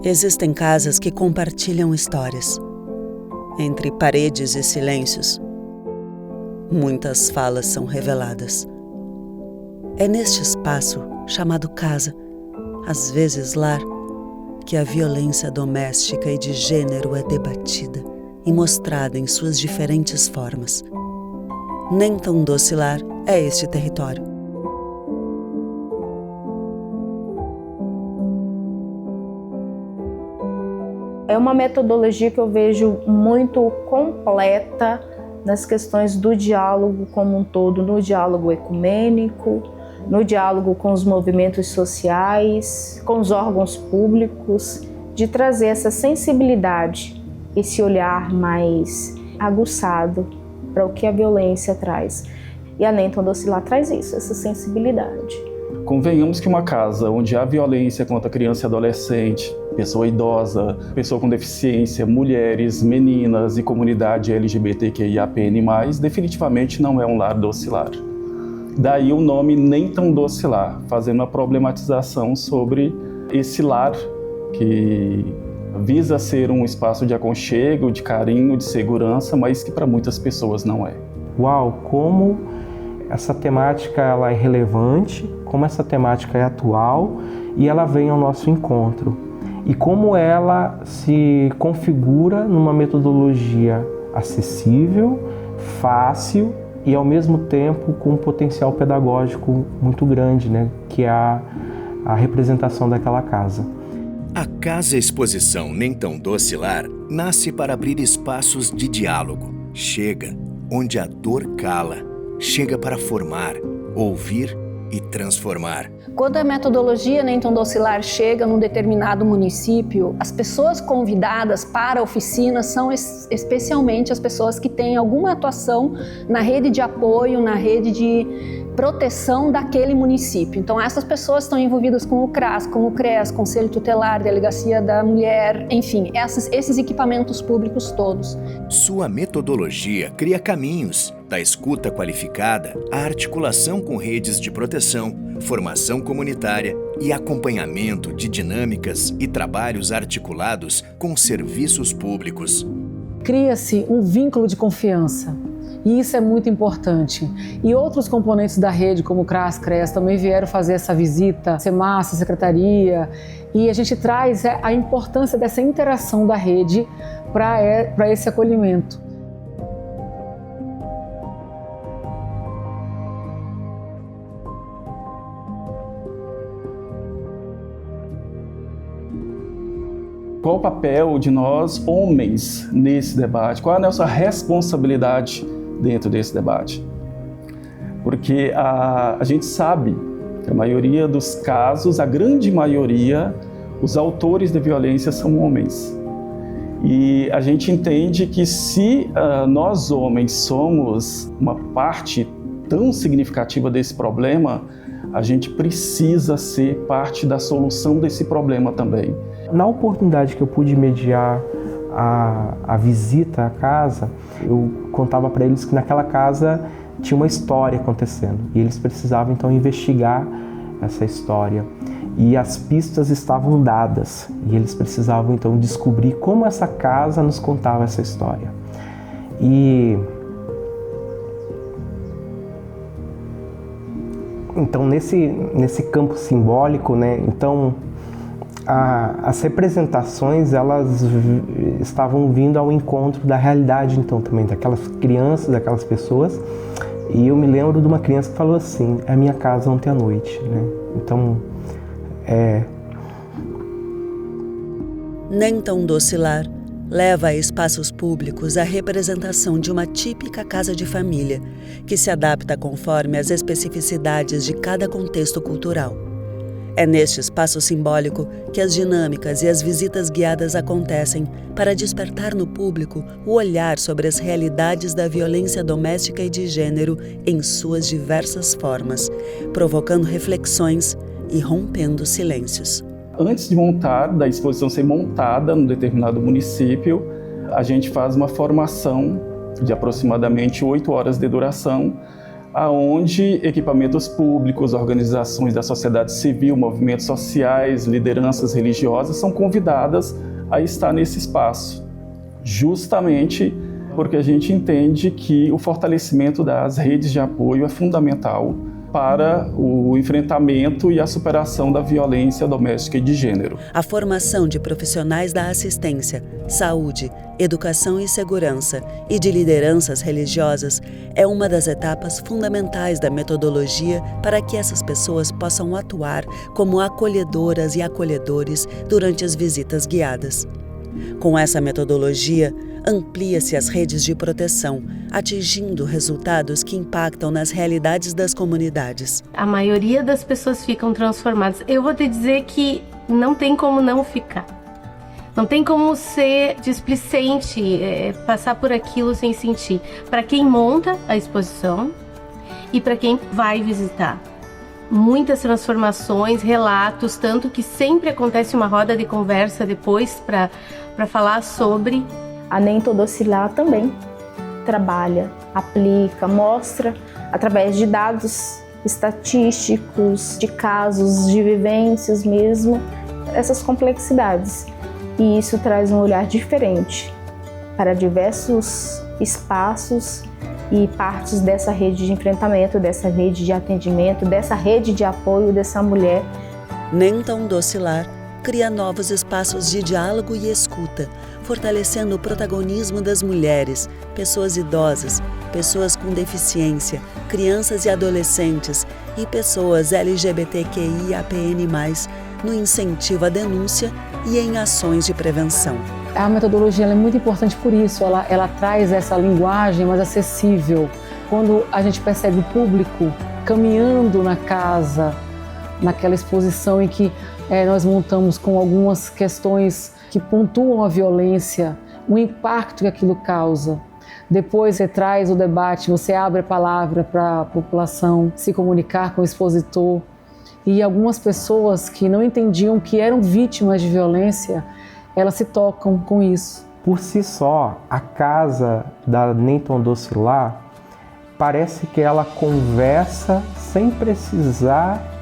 Existem casas que compartilham histórias. Entre paredes e silêncios, muitas falas são reveladas. É neste espaço, chamado casa, às vezes lar, que a violência doméstica e de gênero é debatida e mostrada em suas diferentes formas. Nem tão doce lar é este território. É uma metodologia que eu vejo muito completa nas questões do diálogo como um todo, no diálogo ecumênico, no diálogo com os movimentos sociais, com os órgãos públicos, de trazer essa sensibilidade, esse olhar mais aguçado para o que a violência traz. E a Nem Tão Doce Lar traz isso, essa sensibilidade. Convenhamos que uma casa onde há violência contra criança e adolescente, pessoa idosa, pessoa com deficiência, mulheres, meninas e comunidade LGBTQIAPN+, definitivamente não é um lar doce lar. Daí o nome Nem Tão Doce Lar, fazendo uma problematização sobre esse lar que visa ser um espaço de aconchego, de carinho, de segurança, mas que para muitas pessoas não é. Uau, como essa temática ela é relevante, como essa temática é atual e ela vem ao nosso encontro. E como ela se configura numa metodologia acessível, fácil e ao mesmo tempo com um potencial pedagógico muito grande, né? Que é a representação daquela casa. A Casa Exposição Nem Tão Doce Lar nasce para abrir espaços de diálogo. Chega onde a dor cala. Chega para formar, ouvir e transformar. Quando a metodologia Nem Tão Doce Lar chega num determinado município, as pessoas convidadas para a oficina são especialmente as pessoas que têm alguma atuação na rede de apoio, na rede de proteção daquele município. Então essas pessoas estão envolvidas com o CRAS, com o CREAS, Conselho Tutelar, Delegacia da Mulher, enfim, esses equipamentos públicos todos. Sua metodologia cria caminhos, da escuta qualificada à articulação com redes de proteção, formação comunitária e acompanhamento de dinâmicas e trabalhos articulados com serviços públicos. Cria-se um vínculo de confiança. E isso é muito importante. E outros componentes da rede, como o CRAS, CREAS, também vieram fazer essa visita, SEMASA, Secretaria, e a gente traz a importância dessa interação da rede para esse acolhimento. Qual o papel de nós, homens, nesse debate? Qual é a nossa responsabilidade dentro desse debate? Porque a gente sabe que a maioria dos casos, a grande maioria, os autores da violência são homens. E a gente entende que se nós homens somos uma parte tão significativa desse problema, a gente precisa ser parte da solução desse problema também. Na oportunidade que eu pude mediar a visita à casa, eu contava para eles que naquela casa tinha uma história acontecendo e eles precisavam então investigar essa história. E as pistas estavam dadas e eles precisavam então descobrir como essa casa nos contava essa história. E então nesse campo simbólico, né, então as representações elas estavam vindo ao encontro da realidade então também daquelas crianças, daquelas pessoas. E eu me lembro de uma criança que falou assim: é a minha casa ontem à noite, né? Então Nem Tão Doce Lar leva a espaços públicos a representação de uma típica casa de família, que se adapta conforme as especificidades de cada contexto cultural. É neste espaço simbólico que as dinâmicas e as visitas guiadas acontecem para despertar no público o olhar sobre as realidades da violência doméstica e de gênero em suas diversas formas, provocando reflexões e rompendo silêncios. Antes da exposição ser montada num determinado município, a gente faz uma formação de aproximadamente 8 horas de duração, aonde equipamentos públicos, organizações da sociedade civil, movimentos sociais, lideranças religiosas são convidadas a estar nesse espaço, justamente porque a gente entende que o fortalecimento das redes de apoio é fundamental para o enfrentamento e a superação da violência doméstica e de gênero. A formação de profissionais da assistência, saúde, educação e segurança e de lideranças religiosas é uma das etapas fundamentais da metodologia para que essas pessoas possam atuar como acolhedoras e acolhedores durante as visitas guiadas. Com essa metodologia, amplia-se as redes de proteção, atingindo resultados que impactam nas realidades das comunidades. A maioria das pessoas ficam transformadas. Eu vou te dizer que não tem como não ficar. Não tem como ser displicente, passar por aquilo sem sentir. Para quem monta a exposição e para quem vai visitar. Muitas transformações, relatos, tanto que sempre acontece uma roda de conversa depois para falar sobre. A Nento Docilar também trabalha, aplica, mostra através de dados estatísticos, de casos, de vivências mesmo, essas complexidades. E isso traz um olhar diferente para diversos espaços e partes dessa rede de enfrentamento, dessa rede de atendimento, dessa rede de apoio dessa mulher. Nento Docilar cria novos espaços de diálogo e escuta, fortalecendo o protagonismo das mulheres, pessoas idosas, pessoas com deficiência, crianças e adolescentes e pessoas LGBTQIAPN+, no incentivo à denúncia e em ações de prevenção. A metodologia ela é muito importante por isso, ela traz essa linguagem mais acessível. Quando a gente percebe o público caminhando na casa, naquela exposição em que nós montamos com algumas questões que pontuam a violência, o impacto que aquilo causa. Depois você traz o debate, você abre a palavra para a população se comunicar com o expositor. E algumas pessoas que não entendiam que eram vítimas de violência, elas se tocam com isso. Por si só, a casa da Nento Docilar parece que ela conversa sem precisar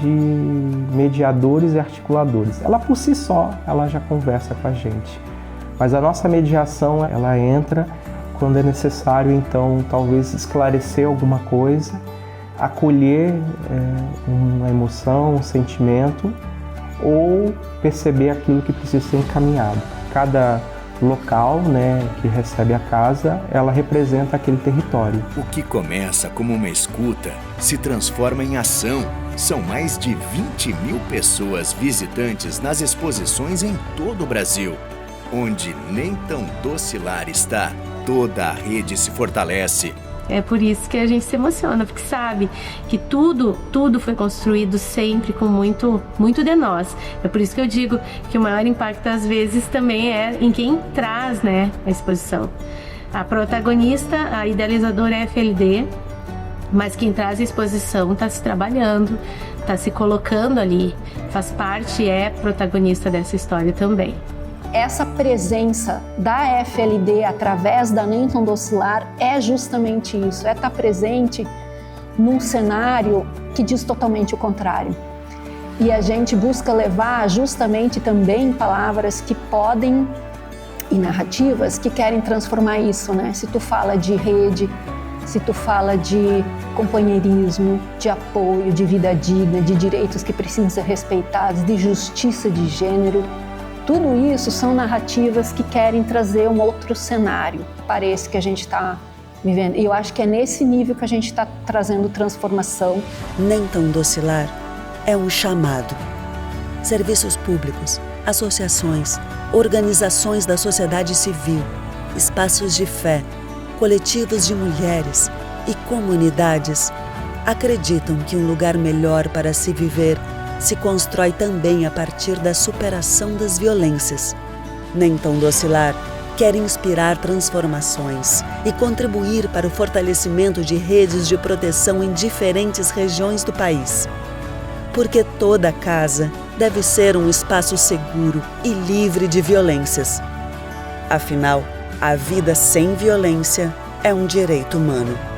de mediadores e articuladores. Ela por si só, ela já conversa com a gente. Mas a nossa mediação, ela entra quando é necessário, então, talvez esclarecer alguma coisa, acolher uma emoção, um sentimento, ou perceber aquilo que precisa ser encaminhado. Cada local, que recebe a casa, ela representa aquele território. O que começa como uma escuta se transforma em ação. São mais de 20 mil pessoas visitantes nas exposições em todo o Brasil. Onde Nento Docilar está, toda a rede se fortalece. É por isso que a gente se emociona, porque sabe que tudo foi construído sempre com muito de nós. É por isso que eu digo que o maior impacto às vezes também é em quem traz, a exposição. A protagonista, a idealizadora é a FLD, mas quem traz a exposição está se trabalhando, está se colocando ali, faz parte, é protagonista dessa história também. Essa presença da FLD através da Nento Docilar é justamente isso, é estar presente num cenário que diz totalmente o contrário. E a gente busca levar justamente também palavras que podem e narrativas que querem transformar isso, Se tu fala de rede, se tu fala de companheirismo, de apoio, de vida digna, de direitos que precisam ser respeitados, de justiça de gênero, tudo isso são narrativas que querem trazer um outro cenário para esse que a gente está vivendo. E eu acho que é nesse nível que a gente está trazendo transformação. Nento Docilar é um chamado. Serviços públicos, associações, organizações da sociedade civil, espaços de fé, coletivos de mulheres e comunidades acreditam que um lugar melhor para se viver se constrói também a partir da superação das violências. Nento Docilar quer inspirar transformações e contribuir para o fortalecimento de redes de proteção em diferentes regiões do país. Porque toda casa deve ser um espaço seguro e livre de violências. Afinal, a vida sem violência é um direito humano.